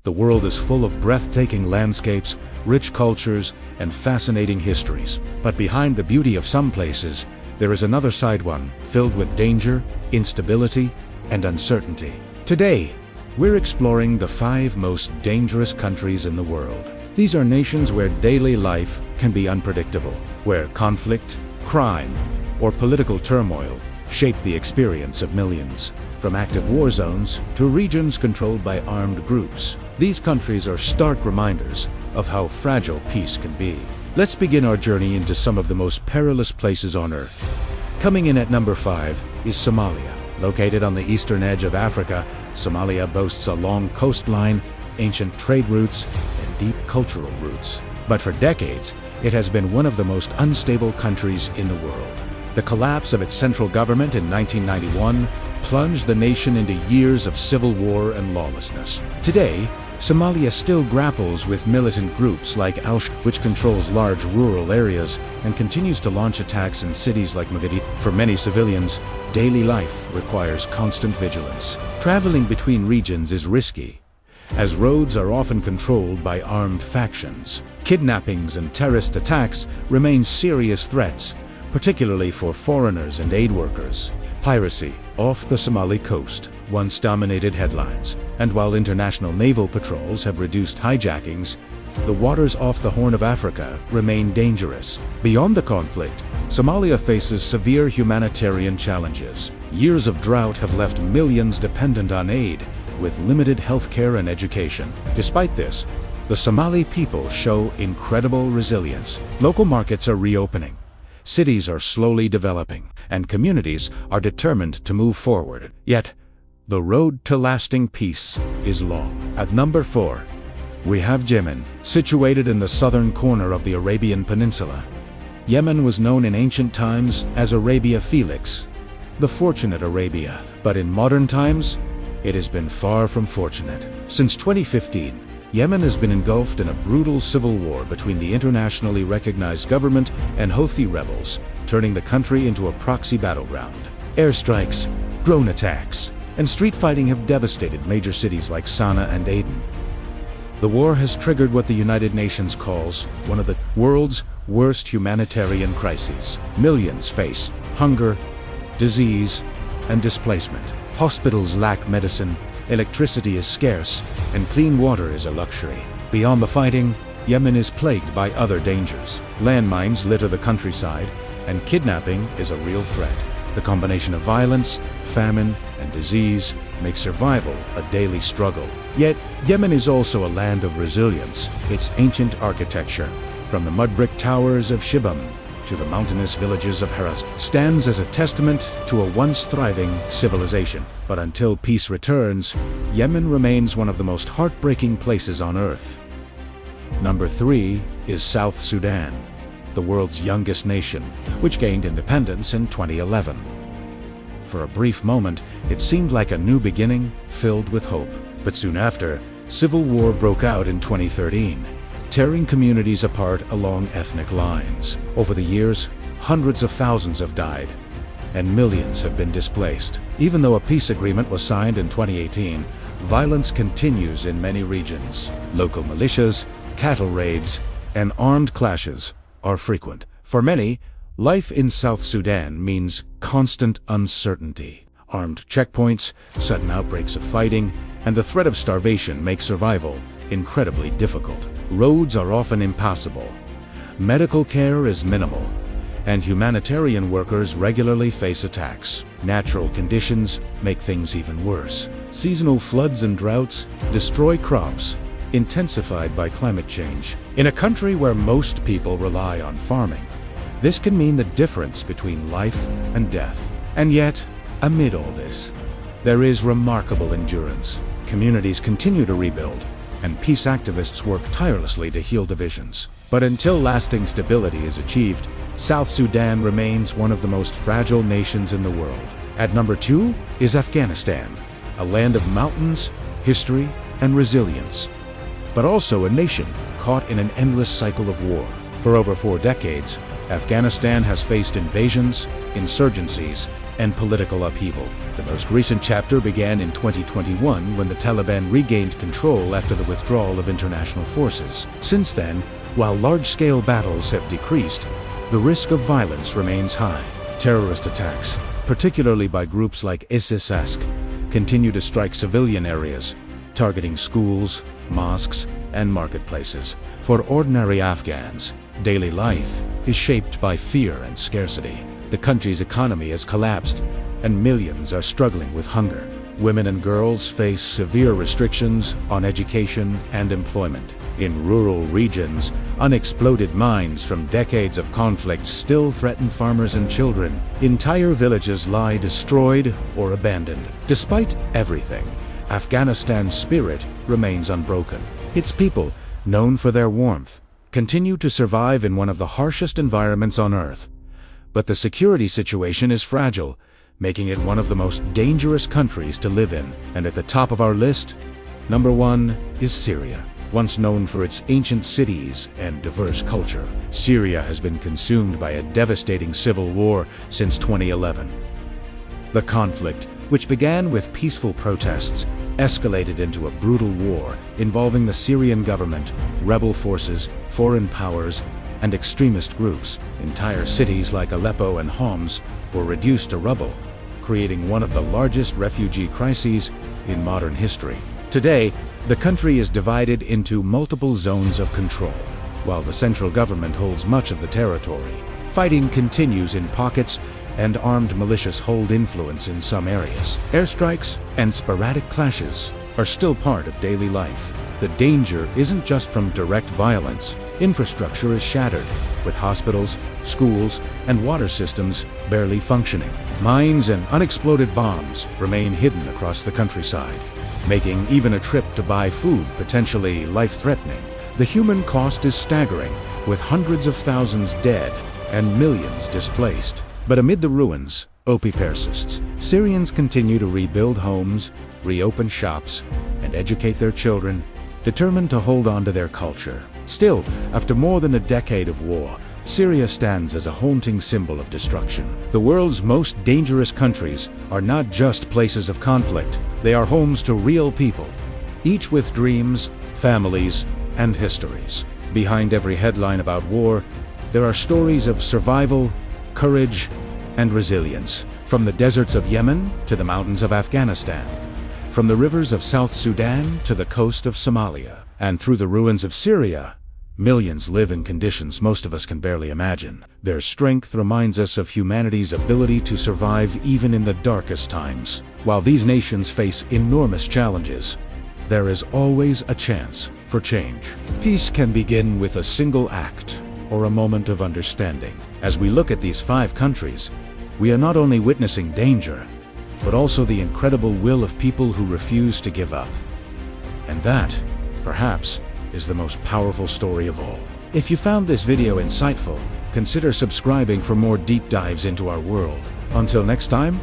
The world is full of breathtaking landscapes, rich cultures, and fascinating histories. But behind the beauty of some places, there is another side, one filled with danger, instability, and uncertainty. Today, we're exploring the 5 most dangerous countries in the world. These are nations where daily life can be unpredictable, where conflict, crime, or political turmoil shape the experience of millions. From active war zones to regions controlled by armed groups, these countries are stark reminders of how fragile peace can be. Let's begin our journey into some of the most perilous places on Earth. Coming in at number 5 is Somalia. Located on the eastern edge of Africa, Somalia boasts a long coastline, ancient trade routes, and deep cultural roots. But for decades, it has been one of the most unstable countries in the world. The collapse of its central government in 1991 plunged the nation into years of civil war and lawlessness. Today, Somalia still grapples with militant groups like Al-Shabaab, which controls large rural areas and continues to launch attacks in cities like Mogadishu. For many civilians, daily life requires constant vigilance. Traveling between regions is risky, as roads are often controlled by armed factions. Kidnappings and terrorist attacks remain serious threats, particularly for foreigners and aid workers. Piracy off the Somali coast once dominated headlines, and while international naval patrols have reduced hijackings, the waters off the Horn of Africa remain dangerous. Beyond the conflict, Somalia faces severe humanitarian challenges. Years of drought have left millions dependent on aid, with limited healthcare and education. Despite this, the Somali people show incredible resilience. Local markets are reopening, cities are slowly developing, and communities are determined to move forward. Yet, the road to lasting peace is long. At number 4, we have Yemen, situated in the southern corner of the Arabian Peninsula. Yemen was known in ancient times as Arabia Felix, the fortunate Arabia. But in modern times, it has been far from fortunate. Since 2015, Yemen has been engulfed in a brutal civil war between the internationally recognized government and Houthi rebels, turning the country into a proxy battleground. Airstrikes, drone attacks, and street fighting have devastated major cities like Sana'a and Aden. The war has triggered what the United Nations calls one of the world's worst humanitarian crises. Millions face hunger, disease, and displacement. Hospitals lack medicine, electricity is scarce, and clean water is a luxury. Beyond the fighting, Yemen is plagued by other dangers. Landmines litter the countryside, and kidnapping is a real threat. The combination of violence, famine, and disease makes survival a daily struggle. Yet, Yemen is also a land of resilience. Its ancient architecture, from the mud brick towers of Shibam to the mountainous villages of Heras, stands as a testament to a once thriving civilization. But until peace returns, Yemen remains one of the most heartbreaking places on earth. Number 3 is South Sudan, the world's youngest nation, which gained independence in 2011. For a brief moment, it seemed like a new beginning filled with hope. But soon after, civil war broke out in 2013, tearing communities apart along ethnic lines. Over the years, hundreds of thousands have died, and millions have been displaced. Even though a peace agreement was signed in 2018, violence continues in many regions. Local militias, cattle raids, and armed clashes are frequent. For many, life in South Sudan means constant uncertainty. Armed checkpoints, sudden outbreaks of fighting, and the threat of starvation make survival incredibly difficult. Roads are often impassable, medical care is minimal, and humanitarian workers regularly face attacks. Natural conditions make things even worse. Seasonal floods and droughts destroy crops, intensified by climate change. In a country where most people rely on farming, this can mean the difference between life and death. And yet, amid all this, there is remarkable endurance. Communities continue to rebuild, and peace activists work tirelessly to heal divisions. But until lasting stability is achieved, South Sudan remains one of the most fragile nations in the world. At number 2 is Afghanistan, a land of mountains, history, and resilience, but also a nation caught in an endless cycle of war. For over 4 decades, Afghanistan has faced invasions, insurgencies, and political upheaval. The most recent chapter began in 2021 when the Taliban regained control after the withdrawal of international forces. Since then, while large-scale battles have decreased, the risk of violence remains high. Terrorist attacks, particularly by groups like ISIS, continue to strike civilian areas, targeting schools, mosques, and marketplaces. For ordinary Afghans, daily life is shaped by fear and scarcity. The country's economy has collapsed, and millions are struggling with hunger. Women and girls face severe restrictions on education and employment. In rural regions, unexploded mines from decades of conflict still threaten farmers and children. Entire villages lie destroyed or abandoned. Despite everything, Afghanistan's spirit remains unbroken. Its people, known for their warmth, continue to survive in one of the harshest environments on Earth. But the security situation is fragile, making it one of the most dangerous countries to live in. And at the top of our list, number 1 is Syria. Once known for its ancient cities and diverse culture, Syria has been consumed by a devastating civil war since 2011. The conflict, which began with peaceful protests, escalated into a brutal war involving the Syrian government, rebel forces, foreign powers, and extremist groups. Entire cities like Aleppo and Homs were reduced to rubble, creating one of the largest refugee crises in modern history. Today, the country is divided into multiple zones of control, while the central government holds much of the territory. Fighting continues in pockets, and armed militias hold influence in some areas. Airstrikes and sporadic clashes are still part of daily life. The danger isn't just from direct violence. Infrastructure is shattered, with hospitals, schools, and water systems barely functioning. Mines and unexploded bombs remain hidden across the countryside, making even a trip to buy food potentially life-threatening. The human cost is staggering, with hundreds of thousands dead and millions displaced. But amid the ruins, hope persists. Syrians continue to rebuild homes, reopen shops, and educate their children, determined to hold on to their culture. Still, after more than a decade of war, Syria stands as a haunting symbol of destruction. The world's most dangerous countries are not just places of conflict. They are homes to real people, each with dreams, families, and histories. Behind every headline about war, there are stories of survival, courage, and resilience. From the deserts of Yemen to the mountains of Afghanistan, from the rivers of South Sudan to the coast of Somalia, and through the ruins of Syria, millions live in conditions most of us can barely imagine. Their strength reminds us of humanity's ability to survive even in the darkest times. While these nations face enormous challenges, there is always a chance for change. Peace can begin with a single act or a moment of understanding. As we look at these 5 countries, we are not only witnessing danger, but also the incredible will of people who refuse to give up. And that, perhaps, is the most powerful story of all. If you found this video insightful, consider subscribing for more deep dives into our world. Until next time,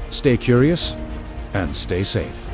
stay curious and stay safe.